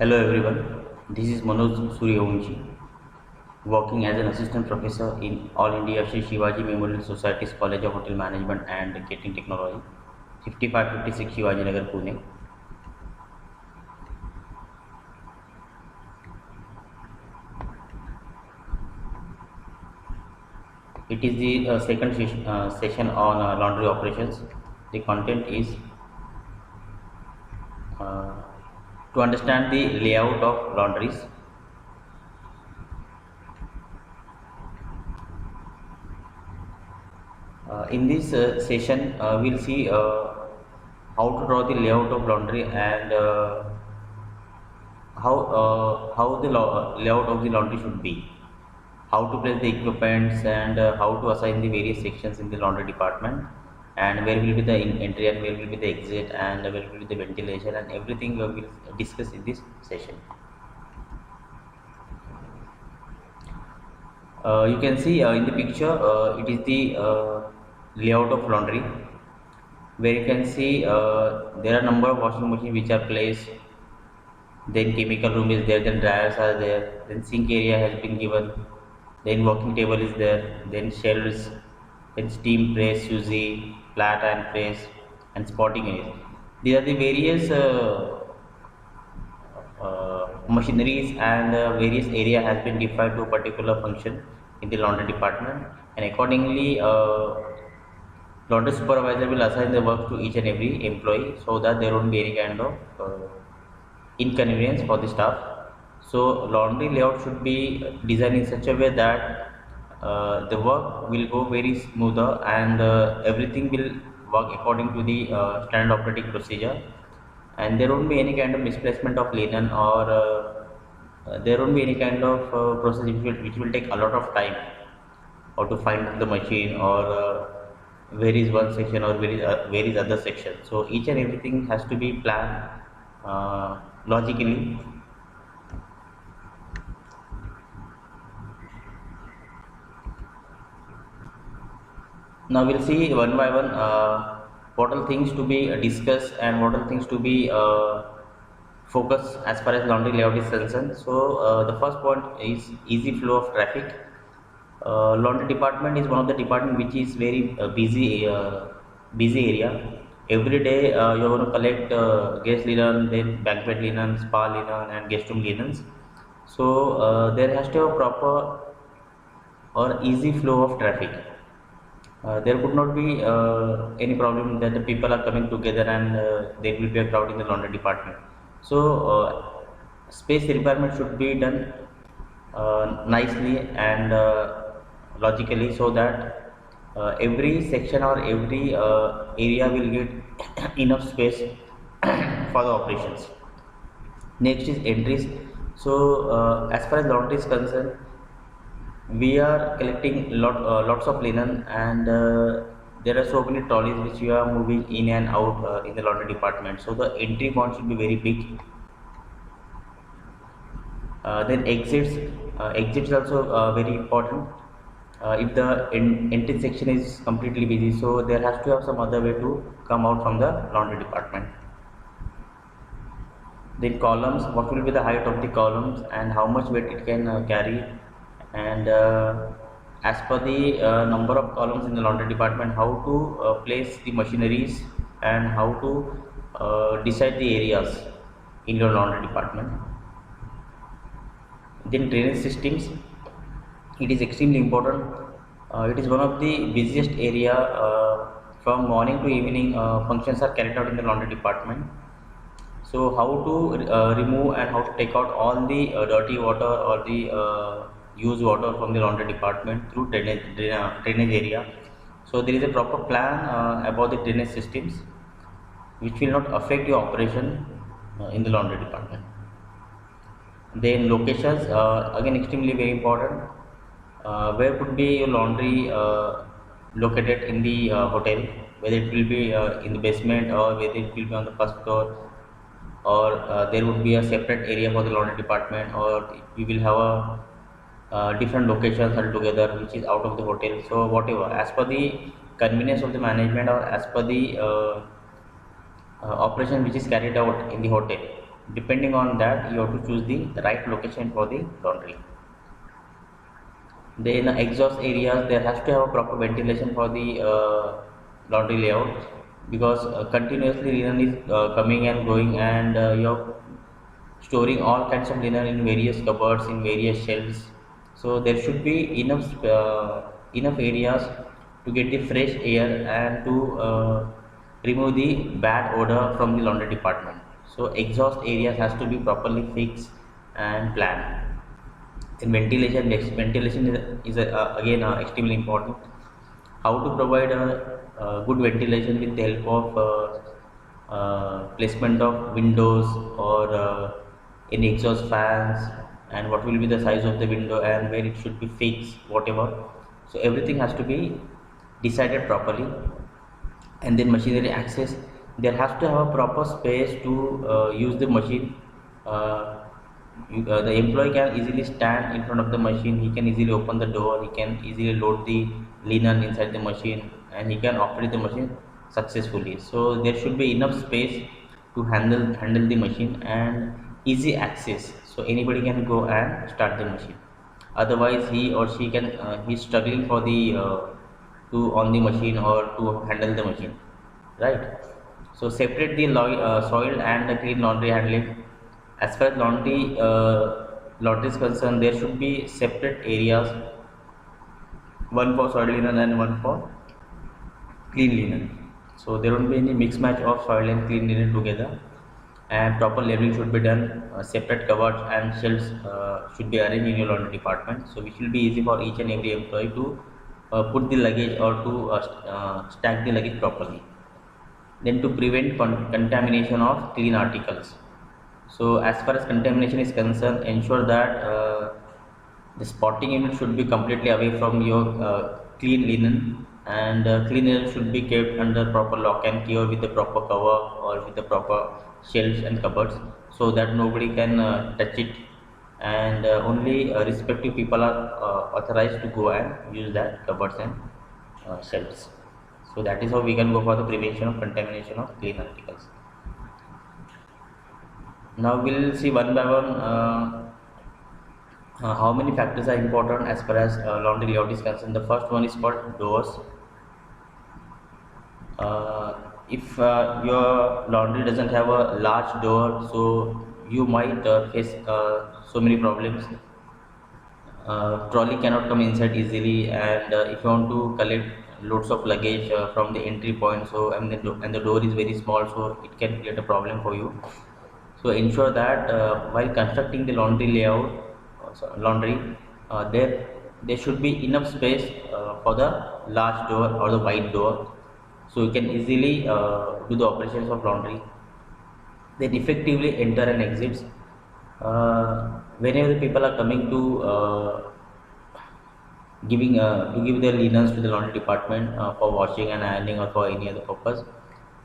Hello everyone, this is Manoj Suryavanshi, working as an assistant professor in All India Shri Shivaji Memorial Society's College of Hotel Management and Catering Technology, 5556 Shivaji Nagar, Pune. It is the second session on laundry operations. The content is uh, to understand the layout of laundries. In this session, we'll see how to draw the layout of laundry and how the layout of the laundry should be, how to place the equipments, and how to assign the various sections in the laundry department, and where will be the entry and where will be the exit and where will be the ventilation, and everything we will discuss in this session. You can see in the picture, it is the layout of laundry, where you can see there are number of washing machines which are placed. Then chemical room is there, then dryers are there, then sink area has been given, then working table is there, then shelves, then steam press, SUSI, flat iron press, and spotting area. These are the various machineries, and various area has been defined to a particular function in the laundry department, and accordingly laundry supervisor will assign the work to each and every employee so that there won't be any kind of inconvenience for the staff. So laundry layout should be designed in such a way that the work will go very smoother, and everything will work according to the standard operating procedure, and there won't be any kind of misplacement of linen, or there won't be any kind of process which will take a lot of time, or to find the machine, or where is one section, or where is other section. So each and everything has to be planned logically. Now we'll see one by one what are things to be discussed and what are things to be focused as far as laundry layout is concerned. So the first point is easy flow of traffic. Laundry department is one of the department which is very busy area. Every day you're going to collect guest linen, then banquet linen, spa linen, and guest room linens. So there has to have proper or easy flow of traffic. There could not be any problem that the people are coming together, and there will be a crowd in the laundry department. So space requirement should be done nicely and logically, so that every section or every area will get enough space for the operations. Next is entries. So as far as laundry is concerned, we are collecting lots of linen, and there are so many trolleys which we are moving in and out in the laundry department. So the entry point should be very big. Then exits also very important. If the entry section is completely busy, so there has to have some other way to come out from the laundry department. Then columns, what will be the height of the columns and how much weight it can carry, and as per the number of columns in the laundry department, how to place the machineries, and how to decide the areas in your laundry department. Then drainage systems, it is extremely important. It is one of the busiest area. From morning to evening functions are carried out in the laundry department. So how to remove and how to take out all the dirty water or the used water from the laundry department through drainage area. So there is a proper plan about the drainage systems which will not affect your operation in the laundry department. Then locations, again extremely very important. Where could be your laundry located in the hotel, whether it will be in the basement, or whether it will be on the first floor, or there would be a separate area for the laundry department, or we will have a different locations altogether which is out of the hotel. So whatever, as per the convenience of the management, or as per the operation which is carried out in the hotel, depending on that you have to choose the right location for the laundry. Then exhaust areas, there has to have a proper ventilation for the laundry layout, because continuously linen is coming and going, and you're storing all kinds of linen in various cupboards, in various shelves. So there should be enough areas to get the fresh air and to remove the bad odor from the laundry department. So exhaust areas has to be properly fixed and planned. In ventilation, ventilation is again extremely important. How to provide a good ventilation with the help of placement of windows or any exhaust fans, and what will be the size of the window and where it should be fixed, whatever. So everything has to be decided properly. And then machinery access, there has to have a proper space to use the machine. The employee can easily stand in front of the machine, he can easily open the door, he can easily load the linen inside the machine, and he can operate the machine successfully. So there should be enough space to handle the machine, and easy access, so anybody can go and start the machine. Otherwise he or she can he's struggling for the to on the machine or to handle the machine, right? So separate the soiled and the clean laundry handling. As far as laundry is concerned, there should be separate areas, one for soiled linen and one for clean linen. So there won't be any mix match of soil and clean linen together, and proper labeling should be done. Separate cupboards and shelves should be arranged in your laundry department, so which will be easy for each and every employee to put the luggage or to stack the luggage properly. Then to prevent contamination of clean articles. So as far as contamination is concerned, ensure that the spotting unit should be completely away from your clean linen, and clean linen should be kept under proper lock and key or with the proper cover or with the proper shelves and cupboards, so that nobody can touch it, and only respective people are authorized to go and use that cupboards and shelves. So that is how we can go for the prevention of contamination of clean articles. Now we'll see one by one how many factors are important as far as laundry layout is concerned. The first one is called doors. If your laundry doesn't have a large door, so you might face so many problems. Trolley cannot come inside easily, and if you want to collect loads of luggage from the entry point, so and the door is very small, so it can create a problem for you. So ensure that while constructing the laundry layout, laundry, there should be enough space for the large door or the wide door, so you can easily do the operations of laundry. Then effectively enter and exits. Whenever the people are coming to give their linens to the laundry department for washing and ironing or for any other purpose,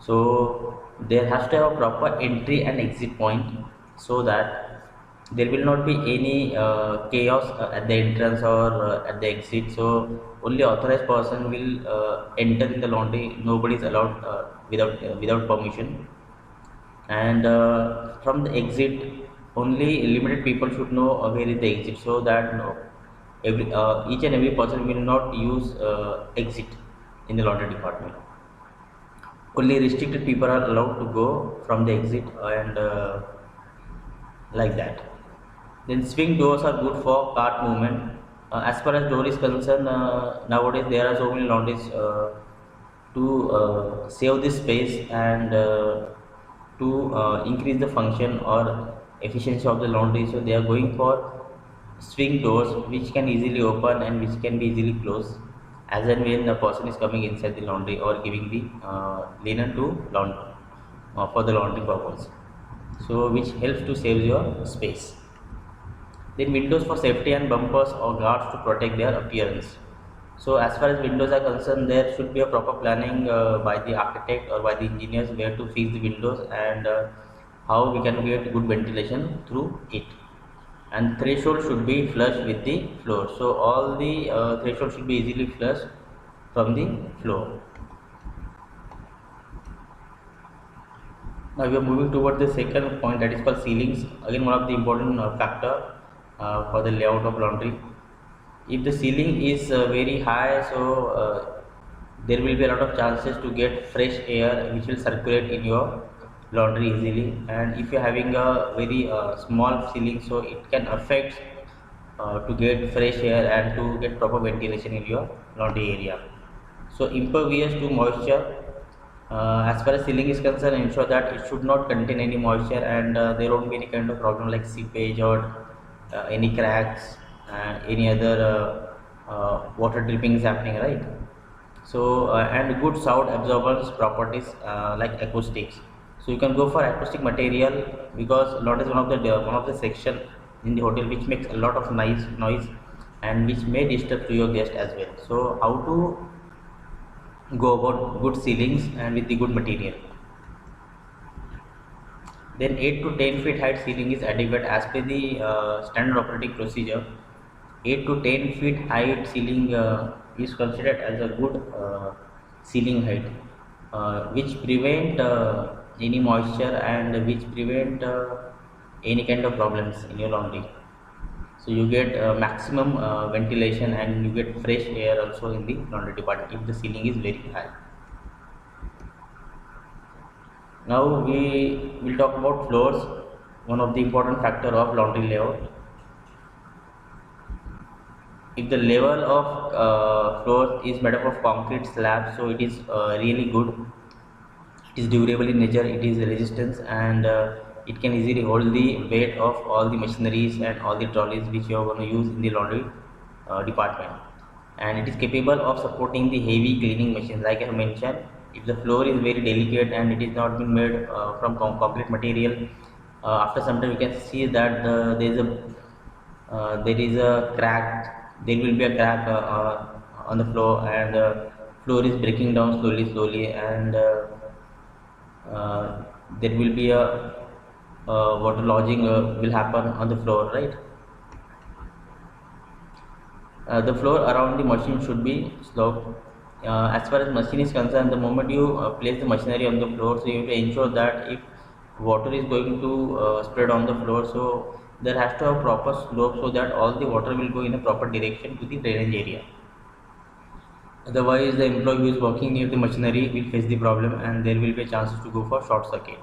so there has to have a proper entry and exit point, so that there will not be any chaos at the entrance or at the exit. So only authorized person will enter in the laundry, nobody is allowed without permission. And from the exit, only limited people should know where is the exit, so that no, each and every person will not use exit in the laundry department. Only restricted people are allowed to go from the exit, and like that. Then swing doors are good for cart movement. As far as door is concerned, nowadays there are so many laundries to save this space and to increase the function or efficiency of the laundry. So they are going for swing doors, which can easily open and which can be easily closed as and when the person is coming inside the laundry or giving the linen to laundry for the laundry purpose. So which helps to save your space. Then windows for safety and bumpers or guards to protect their appearance. So as far as windows are concerned, there should be a proper planning by the architect or by the engineers where to fix the windows, and how we can get good ventilation through it. And threshold should be flush with the floor. So all the threshold should be easily flushed from the floor. Now we are moving towards the second point, that is called ceilings. Again, one of the important factor for the layout of laundry. If the ceiling is very high, so there will be a lot of chances to get fresh air which will circulate in your laundry easily. And if you're having a very small ceiling, so it can affect to get fresh air and to get proper ventilation in your laundry area. So impervious to moisture. As far as ceiling is concerned, ensure that it should not contain any moisture, and there won't be any kind of problem like seepage or any cracks and any other water dripping is happening, right? So and good sound absorbance properties like acoustics. So you can go for acoustic material, because lot is one of the section in the hotel which makes a lot of noise and which may disturb to your guest as well. So how to go about good ceilings and with the good material? Then 8 to 10 feet height ceiling is adequate as per the standard operating procedure. 8 to 10 feet height ceiling is considered as a good ceiling height, which prevent any moisture and which prevent any kind of problems in your laundry. So you get maximum ventilation and you get fresh air also in the laundry department if the ceiling is very high. Now we will talk about floors, one of the important factor of laundry layout. If the level of floor is made up of concrete slab, so it is really good. It is durable in nature, it is resistance, and it can easily hold the weight of all the machineries and all the trolleys which you are going to use in the laundry department. And it is capable of supporting the heavy cleaning machines. Like I have mentioned, if the floor is very delicate and it is not been made from concrete material, after some time you can see that there is a crack. There will be a crack on the floor, and floor is breaking down slowly, and there will be a water lodging will happen on the floor, right? The floor around the machine should be sloped. As far as machine is concerned, the moment you place the machinery on the floor, so you have to ensure that if water is going to spread on the floor, so there has to have proper slope so that all the water will go in a proper direction to the drainage area. Otherwise, the employee who is working near the machinery will face the problem, and there will be chances to go for short circuit.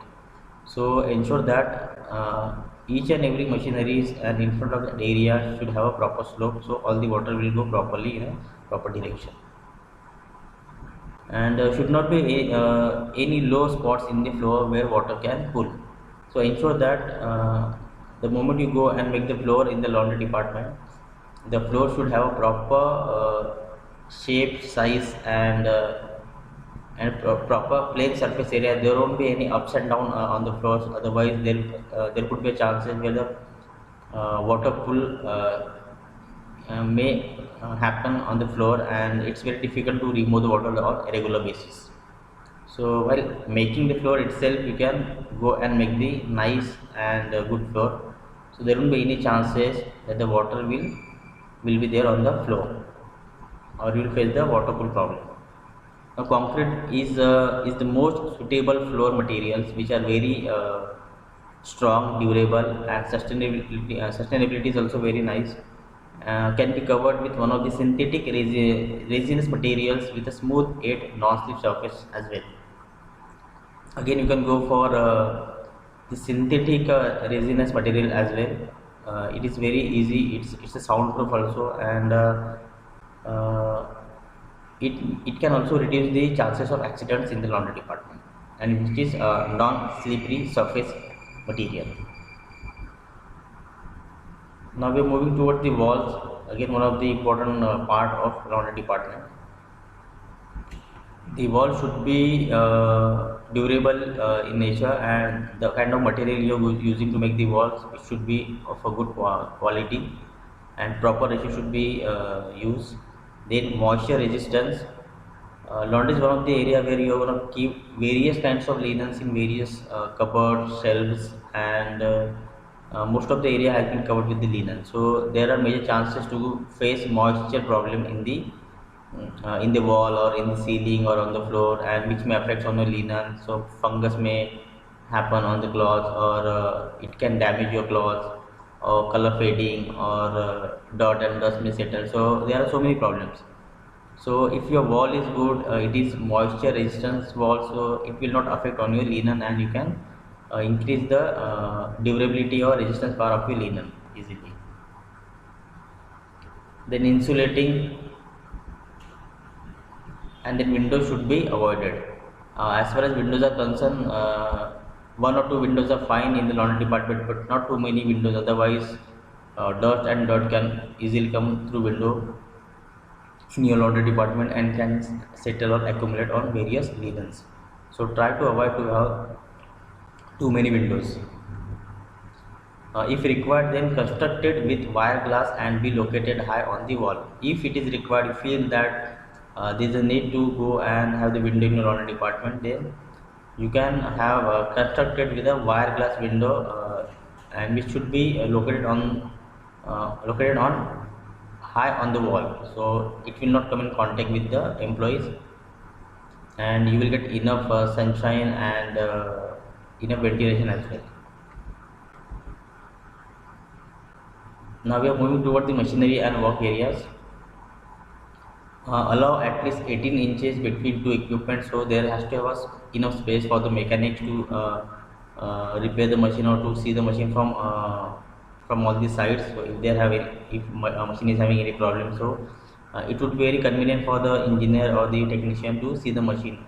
So ensure that each and every machineries and in front of that area should have a proper slope, so all the water will go properly in a proper direction. And should not be any low spots in the floor where water can pool. So ensure that the moment you go and make the floor in the laundry department, the floor should have a proper shape, size, and proper plain surface area. There won't be any ups and down on the floors. Otherwise, there could be chances where the water pool may happen on the floor, and it's very difficult to remove the water on a regular basis. So while making the floor itself, you can go and make the nice and good floor. So there won't be any chances that the water will be there on the floor, or you will face the water pool problem. Now, concrete is the most suitable floor materials, which are very strong, durable, and sustainability is also very nice. Can be covered with one of the synthetic resinous materials with a smooth yet non-slip surface as well. Again, you can go for the synthetic resinous material as well. It is very easy. It's a soundproof also, and uh, it can also reduce the chances of accidents in the laundry department, and it is a non-slippery surface material. Now we are moving towards the walls. Again, one of the important part of laundry department. The wall should be durable in nature, and the kind of material you're using to make the walls, it should be of a good quality, and proper ratio should be used. Then moisture resistance. Laundry is one of the area where you are going to keep various kinds of linens in various cupboards, shelves, and most of the area has been covered with the linen. So there are major chances to face moisture problem in the wall or in the ceiling or on the floor, and which may affect on the linen. So fungus may happen on the cloth, or it can damage your cloth, or color fading, or dirt and dust may settle. So there are so many problems. So if your wall is good, it is moisture resistance wall, so it will not affect on your linen, and you can increase the durability or resistance power of your linen easily. Then insulating, and then windows should be avoided. As far as windows are concerned, one or two windows are fine in the laundry department, but not too many windows. Otherwise, dust and dirt can easily come through window in your laundry department and can settle or accumulate on various linens. So try to avoid to have too many windows. If required, then construct it with wire glass and be located high on the wall. If it is required, you feel that there is a need to go and have the window in your laundry department, then you can have constructed with a wire glass window, and which should be located on high on the wall, so it will not come in contact with the employees, and you will get enough sunshine and enough ventilation as well. Now we are moving toward the machinery and work areas. Allow at least 18 inches between two equipment, so there has to have enough space for the mechanics to repair the machine or to see the machine from all the sides. So if they are having, if machine is having any problem, so it would be very convenient for the engineer or the technician to see the machine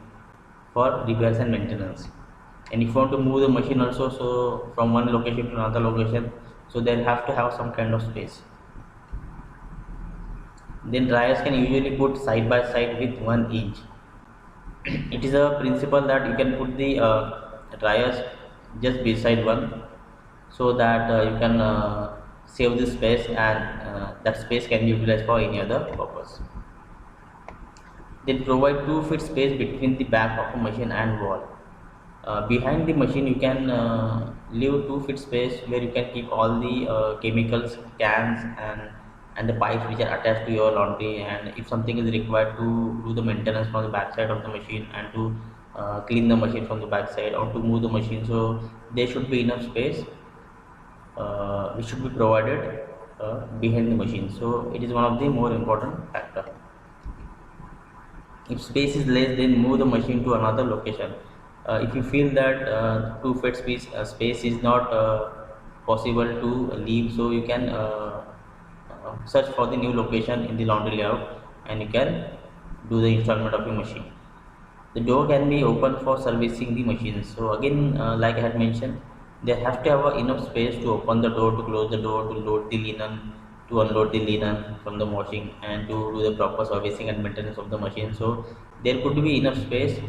for repairs and maintenance. And if you want to move the machine also, so from one location to another location, so they'll have to have some kind of space. Then dryers can usually put side by side with 1 inch. It is a principle that you can put the dryers just beside one, so that you can save the space, and that space can be utilized for any other purpose. Then provide 2 feet space between the back of a machine and wall. Behind the machine, you can leave 2 feet space where you can keep all the chemicals, cans, and the pipes which are attached to your laundry. And if something is required to do the maintenance from the back side of the machine, and to clean the machine from the back side, or to move the machine, so there should be enough space which should be provided behind the machine. So it is one of the more important factor. If space is less, then move the machine to another location. If you feel that 2 feet space is not possible to leave, so you can search for the new location in the laundry layout, and you can do the installment of your machine. The door can be open for servicing the machine. So again, like I had mentioned, there has to have enough space to open the door, to close the door, to load the linen, to unload the linen from the washing, and to do the proper servicing and maintenance of the machine. So there could be enough space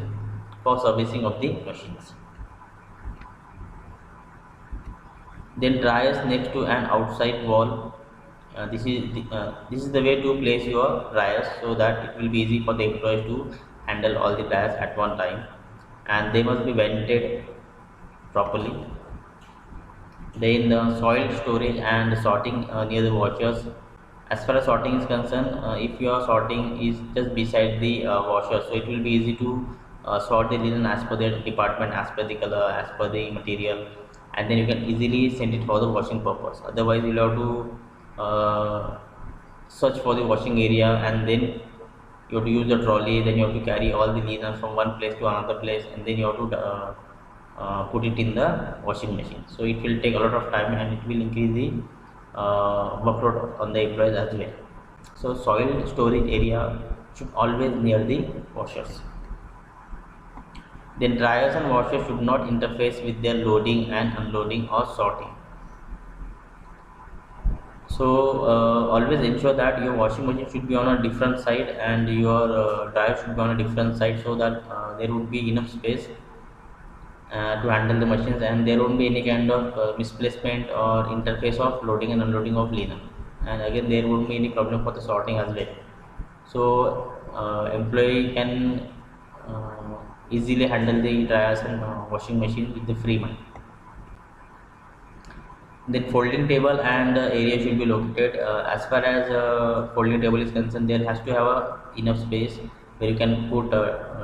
for servicing of the machines. Then dryers next to an outside wall. This is the way to place your dryers, so that it will be easy for the employees to handle all the dryers at one time, and they must be vented properly. Then soil storage and sorting near the washers. As far as sorting is concerned, if your sorting is just beside the washer, so it will be easy to sort the linen as per the department, as per the color, as per the material, and then you can easily send it for the washing purpose. Otherwise, you'll have to search for the washing area, and then you have to use the trolley, then you have to carry all the linen from one place to another place, and then you have to put it in the washing machine. So it will take a lot of time, and it will increase the workload on the employees as well. So soil storage area should always near the washers. Then dryers and washers should not interface with their loading and unloading or sorting. So always ensure that your washing machine should be on a different side, and your dryer should be on a different side, so that there would be enough space to handle the machines, and there won't be any kind of misplacement or interface of loading and unloading of linen. And again, there won't be any problem for the sorting as well. So employee can easily handle the dryers and washing machine with the free mind. Then folding table and area should be located. As far as folding table is concerned, there has to have enough space where you can put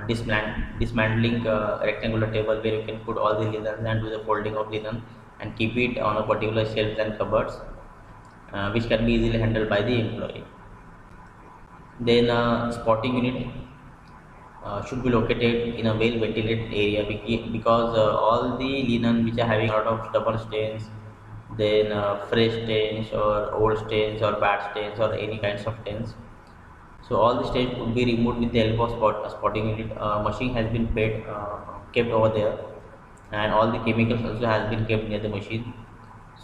dismantling rectangular table where you can put all the linen and do the folding of linen and keep it on a particular shelves and cupboards, which can be easily handled by the employee. Then spotting unit should be located in a well ventilated area because all the linen which are having a lot of stubborn stains, then fresh stains or old stains or bad stains or any kinds of stains, so all the stains would be removed with the help of spotting unit. Machine has been kept over there, and all the chemicals also has been kept near the machine.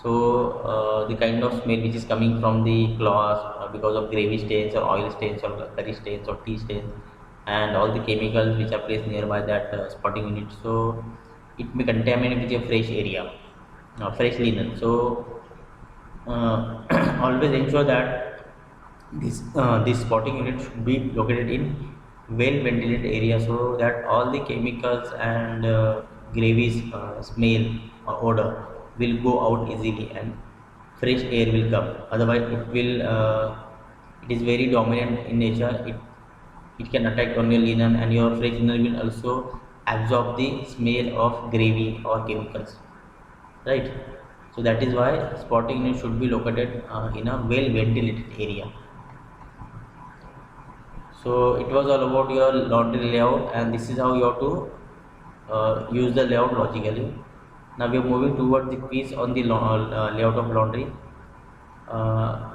So the kind of smell which is coming from the cloth because of gravy stains or oil stains or curry stains or tea stains, and all the chemicals which are placed nearby that spotting unit, so it may contaminate with a fresh area, fresh linen. So always ensure that this spotting unit should be located in well ventilated area so that all the chemicals and gravies smell or odor will go out easily and fresh air will come. Otherwise it is very dominant in nature. It can attack on your linen, and your fresh linen will also absorb the smell of gravy or chemicals, right? So that is why spotting unit should be located in a well ventilated area. So it was all about your laundry layout, and this is how you have to use the layout logically. Now we are moving towards the quiz on the layout of laundry. uh,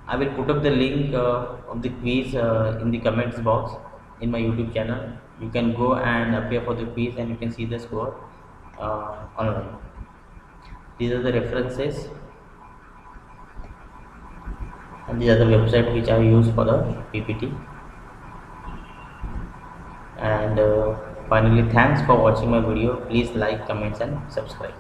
I will put up the link of the quiz in the comments box in my YouTube channel. You can go and appear for the quiz and you can see the score online. These are the references and these are the website which I use for the PPT. And finally, thanks for watching my video. Please like, comments and subscribe.